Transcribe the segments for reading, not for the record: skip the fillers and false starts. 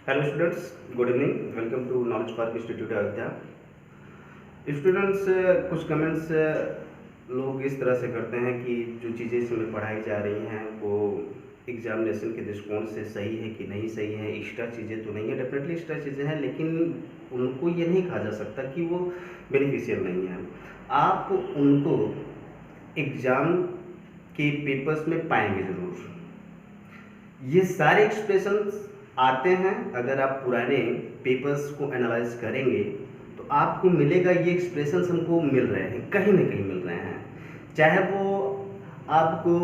Hello students, good evening. Welcome to knowledge park institute Ayodhya. Students, कुछ comments लोग इस तरह से करते हैं कि जो चीज़ें इसमें पढ़ाई जा रही हैं वो एग्जामिनेशन के दृष्टिकोण से सही है कि नहीं सही है। एक्स्ट्रा चीज़ें तो नहीं है, डेफिनेटली एक्स्ट्रा चीज़ें हैं, लेकिन उनको ये नहीं कहा जा सकता कि वो बेनिफिशियल नहीं है। आप उनको एग्ज़ाम के पेपर्स में पाएंगे ज़रूर। ये सारे एक्सप्रेशंस आते हैं। अगर आप पुराने पेपर्स को एनालाइज करेंगे तो आपको मिलेगा ये एक्सप्रेशंस हमको मिल रहे हैं, कहीं ना कहीं मिल रहे हैं। चाहे वो आपको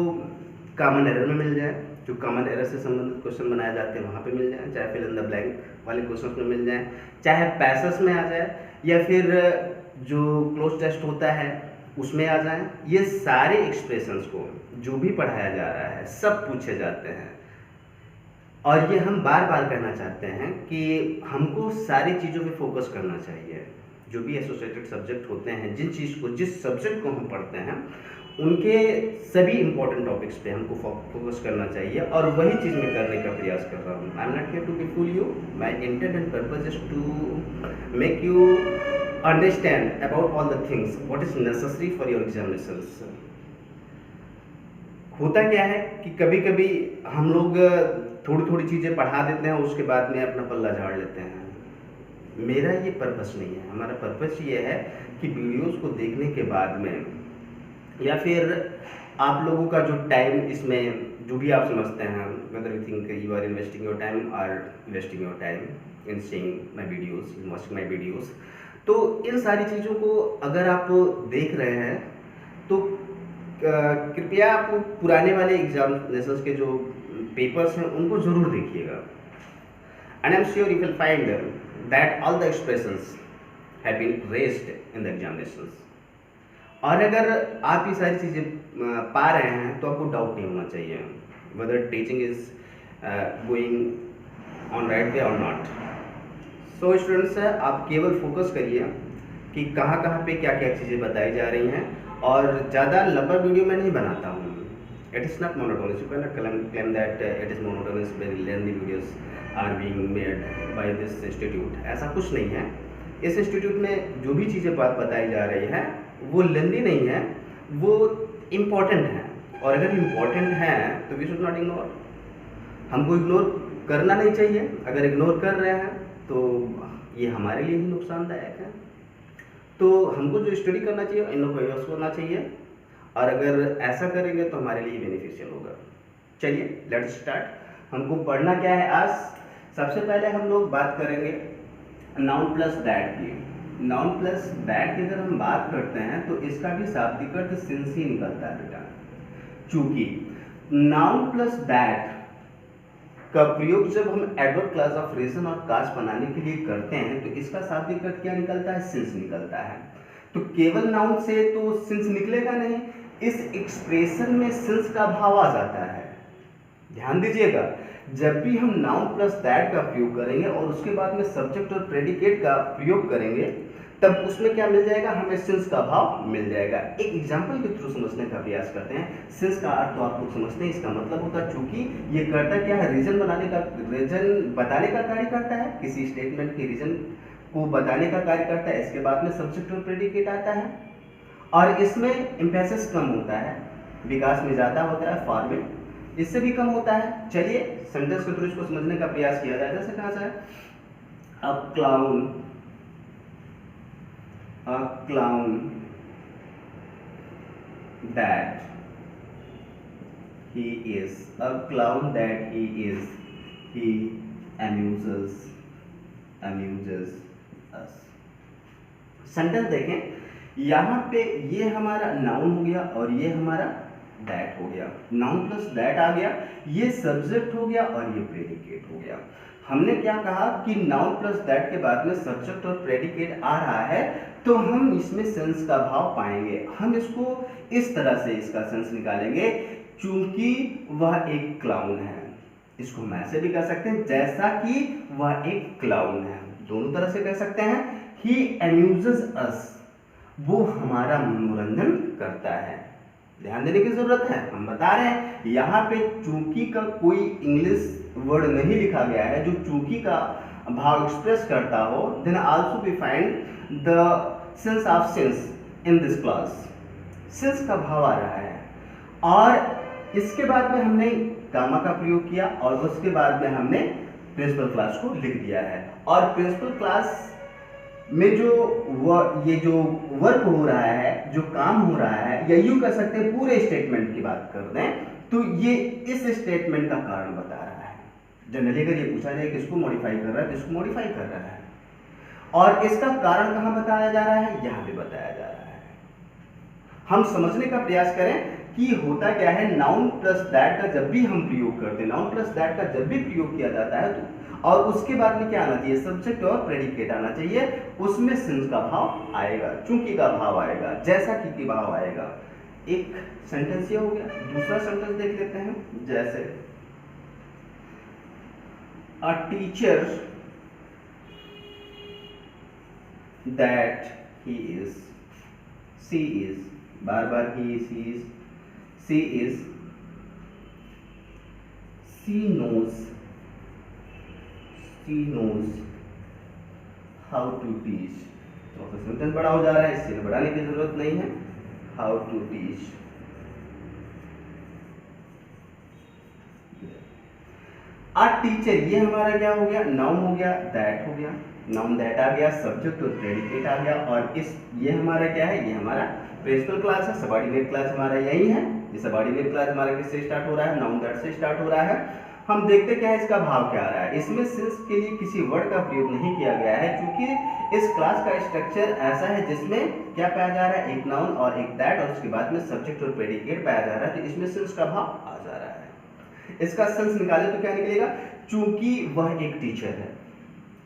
कॉमन एरर में मिल जाए, जो कॉमन एरर से संबंधित क्वेश्चन बनाए जाते हैं वहाँ पे मिल जाए, चाहे फिल इन द ब्लैंक वाले क्वेश्चन में मिल जाए, चाहे पैसेज में आ जाए, या फिर जो क्लोज टेस्ट होता है उसमें आ जाए। ये सारे एक्सप्रेशंस को जो भी पढ़ाया जा रहा है सब पूछे जाते हैं। और ये हम बार बार कहना चाहते हैं कि हमको सारी चीज़ों पे फोकस करना चाहिए। जो भी एसोसिएटेड सब्जेक्ट होते हैं, जिस सब्जेक्ट को हम पढ़ते हैं उनके सभी इंपॉर्टेंट टॉपिक्स पे हमको फोकस करना चाहिए, और वही चीज़ मैं करने का प्रयास कर रहा हूँ। I am not here to fool you. My intent and purpose is to make you understand about all the things what is necessary for your examinations. होता क्या है कि कभी कभी हम लोग थोड़ी थोड़ी चीज़ें पढ़ा देते हैं, उसके बाद में अपना पल्ला झाड़ लेते हैं। मेरा ये पर्पस नहीं है। हमारा पर्पस ये है कि वीडियोस को देखने के बाद में, या फिर आप लोगों का जो टाइम इसमें जो भी आप समझते हैं, whether you think you are investing your time or investing your time in seeing my videos, in watching my videos, तो इन सारी चीज़ों को अगर आप देख रहे हैं तो कृपया आप पुराने वाले एग्जामिनेशंस के जो पेपर्स हैं उनको ज़रूर देखिएगा। And I am sure you will find that all the expressions have been raised in the examinations. और अगर आप ये सारी चीज़ें पा रहे हैं तो आपको डाउट नहीं होना चाहिए whether teaching is going on right way और नॉट। सो स्टूडेंट्स, आप केवल फोकस करिए कि कहाँ कहाँ पे क्या क्या चीज़ें बताई जा रही हैं, और ज़्यादा लंबा वीडियो मैं नहीं बनाता हूँ। It is not monotonous, you can not claim that it is monotonous, very lengthy videos are being made by this institute. ऐसा कुछ नहीं है। इस इंस्टीट्यूट में जो भी चीज़ें बताई जा रही है वो लेंथी नहीं है, वो इम्पॉर्टेंट है। और अगर इम्पॉर्टेंट है तो वी शुड नॉट इग्नोर। हमको इग्नोर करना नहीं चाहिए। अगर इग्नोर कर रहे हैं तो ये हमारे लिए ही नुकसानदायक है। तो हमको जो स्टडी करना चाहिए इनोवेटिव होना चाहिए, और अगर ऐसा करेंगे तो हमारे लिए बेनिफिशियल होगा। चलिए लेट्स स्टार्ट। हमको पढ़ना क्या है आज। सबसे पहले हम लोग बात करेंगे नाउन प्लस दैट की। नाउन प्लस दैट की अगर हम बात करते हैं तो इसका भी शाब्दिक अर्थ सिंस ही निकलता है बेटा। चूंकि नाउन प्लस दैट का प्रयोग जब हम एडवर्ब क्लास ऑफ रीजन और कास्ट बनाने के लिए करते हैं तो इसका शाब्दिक अर्थ क्या निकलता है? सिंस निकलता है। तो केवल नाउन से तो सिंस निकलेगा नहीं, इस एक्सप्रेशन में सिंस का भाव आ जाता है। ध्यान दीजिएगा, जब भी हम नाउन प्लस दैट का प्रयोग करेंगे और उसके बाद में सब्जेक्ट और प्रेडिकेट का प्रयोग करेंगे तब उसमें क्या मिल जाएगा? हमें सिंस का भाव मिल जाएगा। एक एग्जांपल के थ्रू समझने का प्रयास करते हैं। सिंस का अर्थ तो आप लोग समझते हैं, इसका मतलब होता है चूंकि ये करता क्या है? रीजन बताने का कार्य करता है। किसी स्टेटमेंट के रीजन को बताने का कार्य करता है। इसके बाद में सब्जेक्ट और प्रेडिकेट आता है, और इसमें एम्फेसिस कम होता है, विकास में ज़्यादा होता है, फॉर में इससे भी कम होता है। चलिए सेंटेंस के थ्रू इसको समझने का प्रयास किया जाए। जैसे कहाँ से? a clown that he is, a clown that he is, he amuses us। Sentence देखें, यहाँ पे ये हमारा नाउन हो गया और ये हमारा दैट हो गया। नाउन प्लस दैट आ गया, ये सब्जेक्ट हो गया और ये प्रेडिकेट हो गया। हमने क्या कहा कि नाउन प्लस दैट के बाद में सब्जेक्ट और प्रेडिकेट आ रहा है तो हम इसमें सेंस का भाव पाएंगे। हम इसको इस तरह से इसका सेंस निकालेंगे, चूंकि वह एक क्लाउन है। इसको हम ऐसे भी कह सकते हैं जैसा कि वह एक क्लाउन है। दोनों तरह से कह सकते हैं। ही एम्यूजेस अस, वो हमारा मनोरंजन करता है। ध्यान देने की जरूरत है। हम बता रहे हैं यहाँ पे चूंकि का कोई इंग्लिश वर्ड नहीं लिखा गया है जो चूंकि का भाव एक्सप्रेस करता हो, then also we find the sense of since in this class. Since का भाव आ रहा है और इसके बाद में हमने गामा का प्रयोग किया और उसके बाद में हमने प्रिंसिपल क्लास को लिख दिया है। और प्रिंसिपल क्लास में जो ये जो वर्क हो रहा है, जो काम हो रहा है, या यूं कह सकते हैं पूरे स्टेटमेंट की बात कर दें तो ये इस स्टेटमेंट का कारण बता रहा है। जनरली अगर ये पूछा जाए किसको मॉडिफाई कर रहा है, किसको मॉडिफाई कर रहा है, और इसका कारण कहां बताया जा रहा है, यहां पे बताया जा रहा है। हम समझने का प्रयास करें कि होता क्या है। नाउन प्लस दैट का जब भी हम प्रयोग करते हैं, नाउन प्लस दैट का जब भी प्रयोग किया जाता है तो और उसके बाद में क्या आना चाहिए, सब्जेक्ट और प्रेडिकेट आना चाहिए, उसमें सिंस का भाव आएगा, चूंकि का भाव आएगा, जैसा कि भाव आएगा। एक सेंटेंस ये हो गया। दूसरा सेंटेंस देख लेते हैं, जैसे a teacher that he is, she is, बार बार he is, she is, she is, she knows how to teach. तो सेंटेंस बड़ा हो जा रहा है, इससे बढ़ाने की जरूरत नहीं है। How to teach. A teacher, ये हमारा क्या हो गया, नाउन हो गया, दैट हो गया, नाउन दैट आ गया, सब्जेक्ट और प्रेडिकेट आ गया, और इस ये हमारा क्या है, ये हमारा प्रिंसिपल क्लास है, सबऑर्डिनेट क्लास हमारा यही है। ये सबऑर्डिनेट क्लास हमारा किससे स्टार्ट हो रहा है, नाउन दैट से स्टार्ट हो रहा है। हम देखते क्या है, इसका भाव क्या आ रहा है। इसमें सिंस के लिए किसी वर्ड का प्रयोग नहीं किया गया है, क्योंकि इस क्लास का स्ट्रक्चर ऐसा है जिसमें क्या पाया जा रहा है, एक नाउन और एक दैट, और उसके बाद में सब्जेक्ट और प्रेडिकेट पाया जा रहा है, तो इसमें सिंस का भाव आ जा रहा है। इसका सेंस निकाले तो क्या निकलेगा, चूंकि वह एक टीचर है,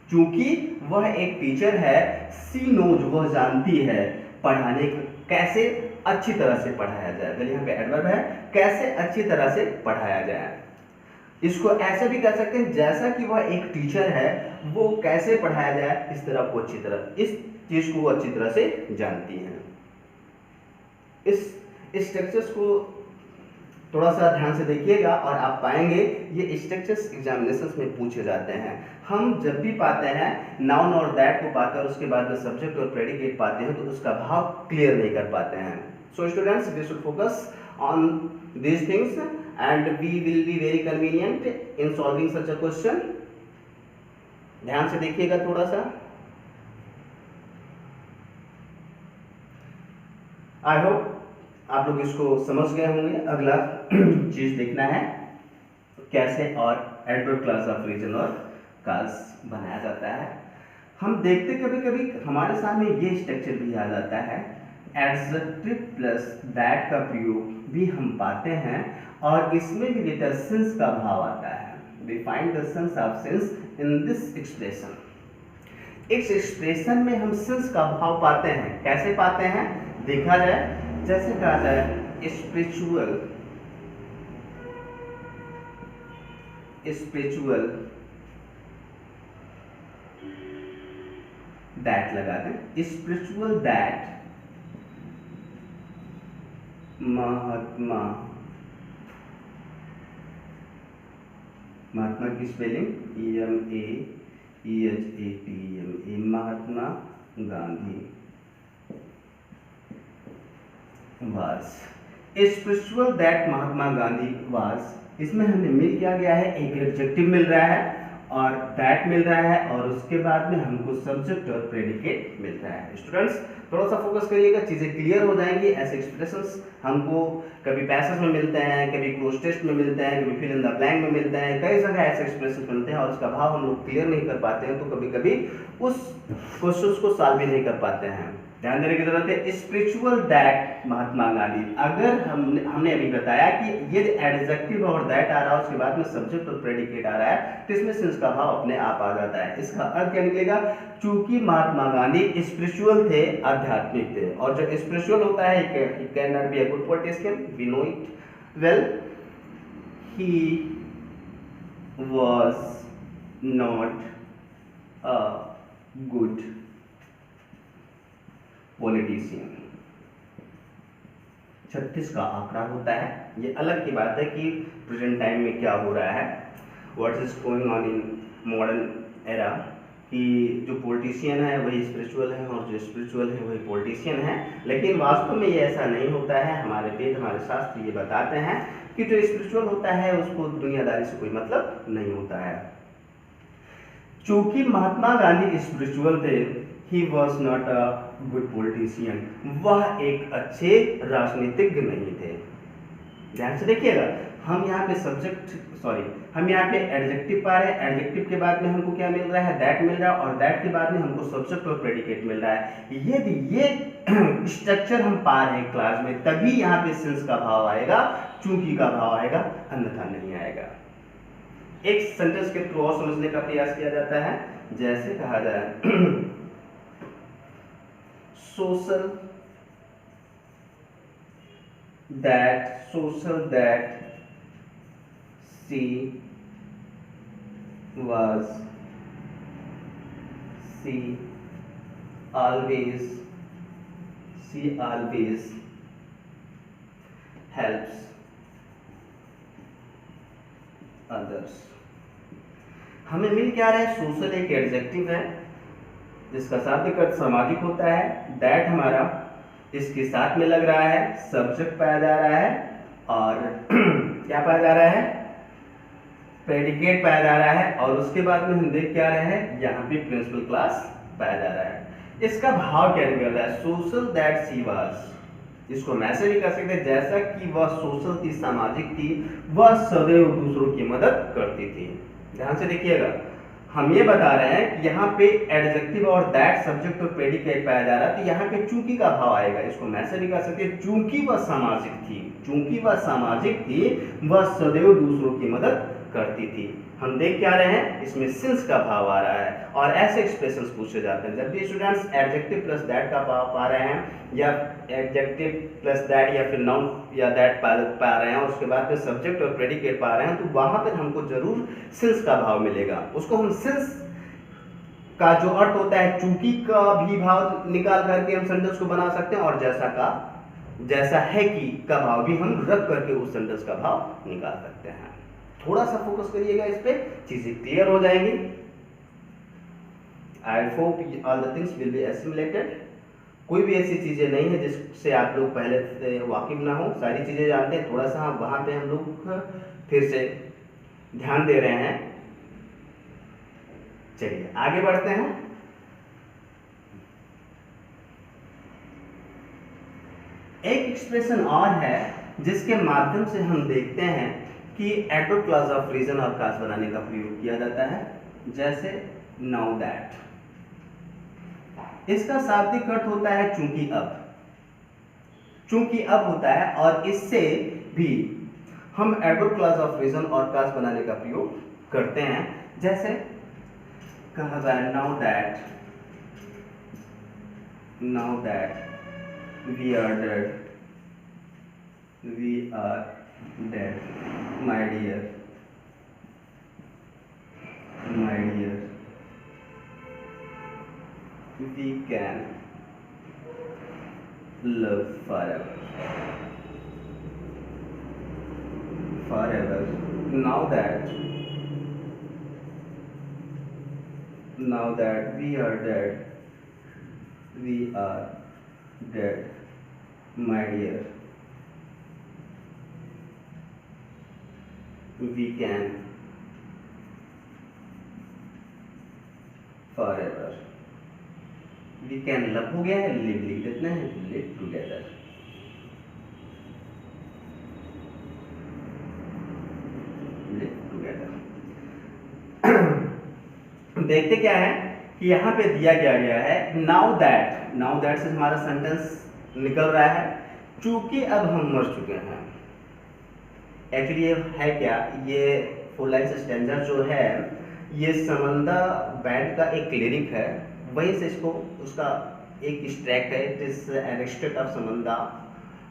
चूंकि वह एक टीचर है, सी नोज, वह जानती है, पढ़ाने कैसे अच्छी तरह से पढ़ाया जाए। तो यहाँ पे एडवर्ब है, कैसे अच्छी तरह से पढ़ाया जाए। इसको ऐसे भी कह सकते हैं, जैसा कि वह एक टीचर है, वो कैसे पढ़ाया जाए, इस तरह को अच्छी तरह, इस चीज को वो अच्छी तरह से जानती हैं। इस स्ट्रक्चर्स को थोड़ा सा ध्यान से देखिएगा और आप पाएंगे ये स्ट्रक्चर्स एग्जामिनेशंस में पूछे जाते हैं। हम जब भी पाते हैं नाउन और दैट को पाते हैं और उसके बाद में सब्जेक्ट और प्रेडिकेट पाते हैं तो उसका भाव क्लियर नहीं कर पाते हैं। So students, we should focus on these things and we will be very convenient in solving such a question. ध्यान से देखिएगा थोड़ा सा। आई होप आप लोग इसको समझ गए होंगे। अगला चीज देखना है कैसे और एडवर्ब क्लास ऑफ रीजन और काज बनाया जाता है। हम देखते कभी कभी हमारे सामने ये स्ट्रक्चर भी आ जाता है, एडजेक्टिव प्लस दैट का प्रयोग भी हम पाते हैं और इसमें भी बेटा सिंस का भाव आता है। We find the sense of since in this expression. इस एक्सप्रेशन में हम सिंस का भाव पाते हैं। कैसे पाते हैं देखा जाए, जैसे कहा जाए स्पिरिचुअल, स्पिरिचुअल दैट लगा दें, स्पिरिचुअल दैट महात्मा, महात्मा की spelling EMAHATMA, Mahatma Gandhi was. Spiritual that Mahatma Gandhi was, इसमें हमें मिल क्या गया है, एक एडजेक्टिव मिल रहा है और दैट मिल रहा है और उसके बाद में हमको सब्जेक्ट और प्रेडिकेट मिल रहा है। स्टूडेंट्स थोड़ा सा फोकस करिएगा, चीजें क्लियर हो जाएंगी। ऐसे एक्सप्रेशंस हमको कभी पैसेज में मिलते हैं, कभी क्लोज टेस्ट में मिलते हैं, कभी फिल इन द ब्लैंक में मिलते हैं, कई जगह ऐसे एक्सप्रेशंस मिलते हैं और उसका भाव हम लोग क्लियर नहीं कर पाते हैं, तो कभी कभी उस क्वेश्चंस को सॉल्व भी नहीं कर पाते हैं। ध्यान देने की जरूरत है। स्पिरिचुअल दैट महात्मा गांधी, अगर हमने अभी बताया कि ये एडजेक्टिव और दैट आ रहा है उसके बाद में सब्जेक्ट और प्रेडिकेट आ रहा है तो इसमें सिंस का भाव अपने आप आ जाता है। इसका अर्थ क्या निकलेगा, चूंकि महात्मा गांधी स्पिरिचुअल थे, आध्यात्मिक थे, और जो स्पिरिचुअल होता है it can not be a good politician, we know it well. He was not a good politician. 36 का आंकड़ा होता है, ये अलग की बात है कि प्रेजेंट टाइम में क्या हो रहा है, what is going on in modern era, कि जो पॉलिटिशियन है वही स्पिरिचुअल है और जो स्पिरिचुअल है वही पॉलिटिशियन है। लेकिन वास्तव में ये ऐसा नहीं होता है। हमारे वेद, हमारे शास्त्र ये बताते हैं कि जो स्पिरिचुअल होता है उसको दुनियादारी से कोई मतलब नहीं होता है। चूंकि महात्मा गांधी स्पिरिचुअल थे, he was not a good politician, वह एक अच्छे राजनीतिज्ञ नहीं थे। ध्यान से देखिएगा, हम यहाँ पे हम यहाँ पे एडजेक्टिव पा रहे हैं। एडजेक्टिव के बाद में हमको क्या मिल रहा है, दैट मिल रहा है, और दैट के बाद में हमको सब्जेक्ट और प्रेडिकेट मिल रहा है। यदि ये स्ट्रक्चर हम पा रहे हैं क्लास में, तभी यहाँ पे सिंस का भाव आएगा, चूंकि का भाव आएगा, अन्यथा नहीं आएगा। एक सेंटेंस के थ्रू और समझने का प्रयास किया जाता है। जैसे कहा जाए social that she always helps others। हमें मिल क्या रहा है, सोशल एक एडजेक्टिव है जिसका शाब्दिक अर्थ सामाजिक होता है। दैट हमारा इसके साथ में लग रहा है, सब्जेक्ट पाया जा रहा है, और क्या पाया जा रहा है, प्रेडिकेट पाया जा रहा है, और उसके बाद में हम देख क्या रहे हैं, यहाँ पे प्रिंसिपल क्लास पाया जा रहा है। इसका भाव क्या निकल रहा है, सोशल दैट शी वाज। इसको मैं ऐसे भी कर सकते हैं, जैसा कि वह सोशल थी, सामाजिक थी, वह सदैव दूसरों की मदद करती थी। ध्यान से देखिएगा, हम ये बता रहे हैं कि यहाँ पे एडजेक्टिव और दैट सब्जेक्ट और प्रेडिकेट पाया जा रहा है, तो यहाँ पे चूंकि का भाव आएगा। इसको मैं ऐसे भी कर सकते हैं, चूंकि वह सामाजिक थी, वह सदैव दूसरों की मदद करती थी। हम देख क्या रहे हैं, इसमें सिंस का भाव आ रहा है, और ऐसे एक्सप्रेशंस पूछे जाते हैं। जब भी स्टूडेंट्स एडजेक्टिव प्लस दैट का भाव पा रहे हैं, या एडजेक्टिव प्लस दैट या फिर नाउन या दैट पा रहे हैं, और उसके बाद में सब्जेक्ट और प्रेडिकेट पा रहे हैं, तो वहां पर हमको जरूर सिंस का भाव मिलेगा। उसको हम सिंस का जो अर्थ होता है, चूंकि का भी भाव निकाल करके हम सेंटेंस को बना सकते हैं, और जैसा है कि का भाव भी हम रख करके उस सेंटेंस का भाव निकाल सकते हैं। थोड़ा सा फोकस करिएगा इस पे, चीजें क्लियर हो जाएंगी। I hope all the things will be assimilated. कोई भी ऐसी चीजें नहीं है जिससे आप लोग पहले से वाकिफ ना हो, सारी चीजें जानते हैं। थोड़ा सा वहां पे हम लोग फिर से ध्यान दे रहे हैं। चलिए आगे बढ़ते हैं। एक एक्सप्रेशन और है जिसके माध्यम से हम देखते हैं कि एडवर्ब क्लॉज ऑफ रीजन और काज बनाने का प्रयोग किया जाता है। जैसे नाउ दैट, इसका शाब्दिक अर्थ होता है चूंकि अब होता है, और इससे भी हम एडवर्ब क्लॉज ऑफ रीजन और काज बनाने का प्रयोग करते हैं। जैसे कहा जाए now that we are dead my dear we can live forever now that we are dead my dear we can forever। we can love हो गया है, live लिख देते हैं, live together। देखते क्या है कि यहाँ पे दिया गया है नाउ दैट से हमारा सेंटेंस निकल रहा है, चूंकि अब हम मर चुके हैं। एक्चुअली ये है क्या, ये फुल लाइन स्टैंजा जो है ये समंदा बैंड का एक लिरिक है, वहीं से इसको उसका एक एक्सट्रैक्ट है, it is an extract of समंदा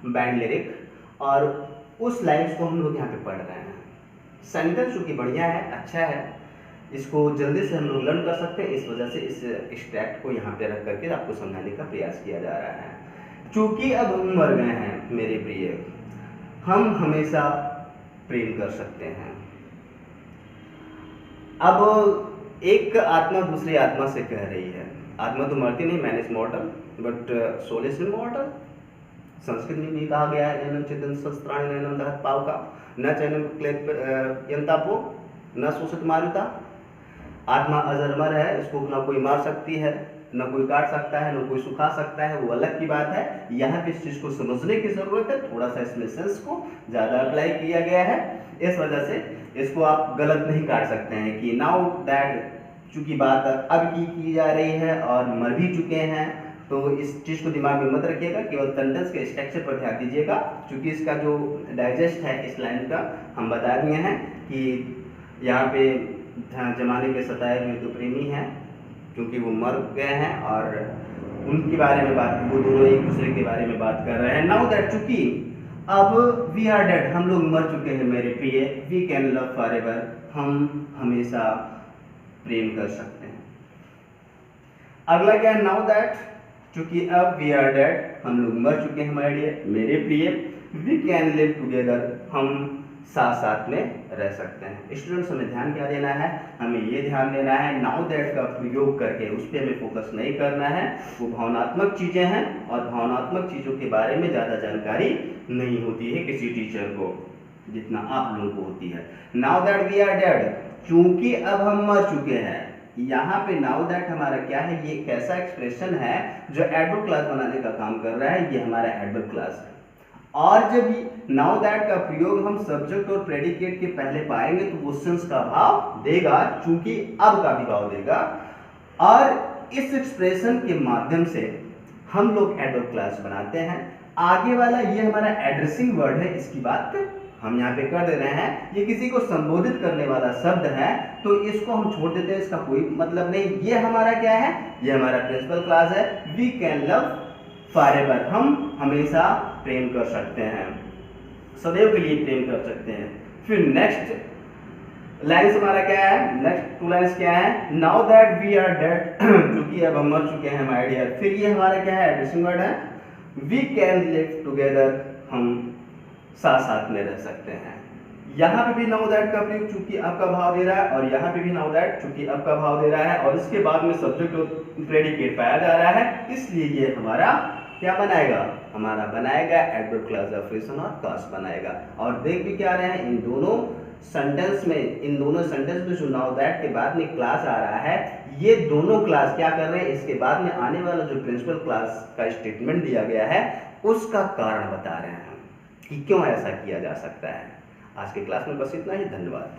बैंड लिरिक, और उस लाइन्स को हम लोग यहाँ पे पढ़ रहे हैं। सेंटेंस चूँकि बढ़िया है, अच्छा है, इसको जल्दी से हम लोग लर्न कर सकते हैं, इस वजह से इस एक्सट्रैक्ट को यहाँ पे रख करके आपको समझाने का प्रयास किया जा रहा है। चूँकि अब हम मर गए हैं मेरे प्रिय, हम हमेशा प्रेम कर सकते हैं। अब एक आत्मा दूसरी आत्मा से कह रही है, आत्मा तो मरती नहीं, man is mortal but soul is immortal. Sanskrit में भी कहा गया है नैनम चेतन शस्त्राणि नैनम दहत पावका न चैनम क्लेद यंतापो न शोषित मारुता। आत्मा अजरमर है, इसको ना कोई मार सकती है, न कोई काट सकता है, न कोई सुखा सकता है, वो अलग की बात है। यहाँ पे इस चीज को समझने की जरूरत है, थोड़ा सा इसमें सेंस को ज्यादा अप्लाई किया गया है, इस वजह से इसको आप गलत नहीं काट सकते हैं कि नाउ दैट, चूंकि बात अब की जा रही है और मर भी चुके हैं, तो इस चीज को दिमाग में मत रखिएगा, केवल सेंटेंस के स्ट्रक्चर पर ध्यान दीजिएगा। क्योंकि इसका जो डाइजेस्ट है इस लाइन का हम बता दिए हैं कि यहाँ पे जमाने के सताए हुए दो प्रेमी हैं, क्योंकि वो मर गए हैं और उनके बारे में बात, वो दोनों एक दूसरे के बारे में बात कर रहे हैं। नाउ दैट, चूंकि अब वी आर डेड, हम लोग मर चुके हैं मेरे प्रिय, वी कैन लव फॉरएवर, हम हमेशा प्रेम कर सकते हैं। अगला क्या है, नाउ दैट, चूंकि अब वी आर डेड, हम लोग मर चुके हैं मेरे प्रिय, वी कैन लिव टुगेदर, हम साथ साथ में रह सकते हैं। स्टूडेंट्स, हमें ध्यान क्या देना है, हमें ये ध्यान देना है नाउ दैट का प्रयोग करके उस पर हमें फोकस नहीं करना है, वो भावनात्मक चीजें हैं और भावनात्मक चीजों के बारे में ज्यादा जानकारी नहीं होती है किसी टीचर को जितना आप लोगों को होती है। Now that we are dead, चूंकि अब हम मर चुके हैं, यहाँ पे नाउ दैट हमारा क्या है, ये एक ऐसा एक्सप्रेशन है जो एडवर्ब क्लास बनाने का काम कर रहा है, ये हमारा एडवर्ब क्लास है। और जब नाउ दैट का प्रयोग हम सब्जेक्ट और प्रेडिकेट के पहले पाएंगे तो वो सेंस का भाव देगा, चूंकि अब का भी भाव देगा। और इस एक्सप्रेशन के माध्यम से हम लोग एडवर्ब क्लास बनाते हैं। आगे वाला ये हमारा एड्रेसिंग वर्ड है, इसकी बात हम यहाँ पे कर दे रहे हैं, ये किसी को संबोधित करने वाला शब्द है, तो इसको हम छोड़ देते हैं, इसका कोई मतलब नहीं। ये हमारा क्या है, ये हमारा प्रिंसिपल क्लास है, वी कैन लव फॉरएवर, हम हमेशा प्रेम कर सकते हैं, सदैव के लिए प्रेम कर सकते हैं। फिर नेक्स्ट लाइन्स हमारा क्या है, नेक्स्ट टू लाइन्स क्या है, now that we are dead, क्योंकि अब हम मर चुके हैं माय डियर। फिर ये हमारा क्या है, एड्रेसिंग वर्ड है, वी कैन लिव टुगेदर, हम साथ साथ में रह सकते हैं। यहाँ पे भी नाउ दैट का प्रयोग चूंकि आपका भाव दे रहा है, और यहाँ पे भी नाउ दैट चूंकि आपका भाव दे रहा है, और इसके बाद में सब्जेक्ट और प्रेडिकेट पाया जा रहा है, इसलिए ये हमारा क्या बनाएगा, हमारा बनाएगा एडवर्ब क्लास ऑफ फ्रेशन और क्लास बनाएगा। और देख भी क्या रहे हैं, इन दोनों सेंटेंस में जो नाउ दैट के बाद में क्लास आ रहा है, ये दोनों क्लास क्या कर रहे हैं, इसके बाद में आने वाला जो प्रिंसिपल क्लास का स्टेटमेंट दिया गया है उसका कारण बता रहे हैं कि क्यों ऐसा किया जा सकता है। आज के क्लास में बस इतना ही, धन्यवाद।